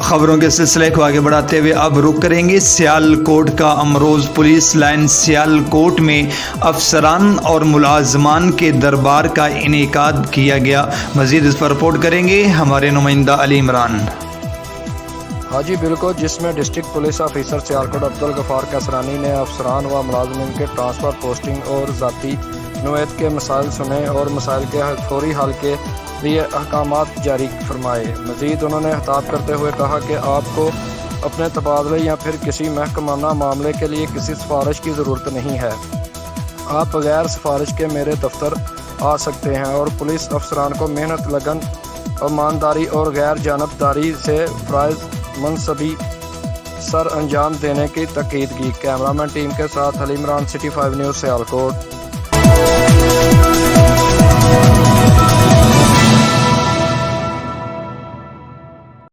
खबरों के सिलसिले को आगे बढ़ाते हुए अब रुक करेंगे सियालकोट का। अमरोज़ पुलिस लाइन सियालकोट में अफसरान और मुलाजमान के दरबार का इनेकाद किया गया। मज़ीद इस पर रिपोर्ट करेंगे हमारे नुमाइंदा अली इमरान। हाँ जी बिल्कुल, जिसमें district police officer Sialkot Abdul Ghaffar Kasrani ने अफसरान व मुलाजमीन के ट्रांसफ़र, पोस्टिंग और ज़ाती नौयत के मसाइल सुने और मसाइल के फौरी हल के लिए अहकामात जारी फरमाए। मज़ीद उन्होंने खिताब करते हुए कहा कि आपको अपने तबादले या फिर किसी महकमाना मामले के लिए किसी सिफारिश की ज़रूरत नहीं है। आप बगैर सिफारिश के मेरे दफ्तर आ सकते हैं और पुलिस अफसरान को मेहनत, लगन, ईमानदारी और गैर जानबदारी से फ़राइज़ मनसबी सर अंजाम देने की ताकीद की। कैमरामैन टीम के साथ अली इमरान, सिटी 5 न्यूज़, सियालकोट।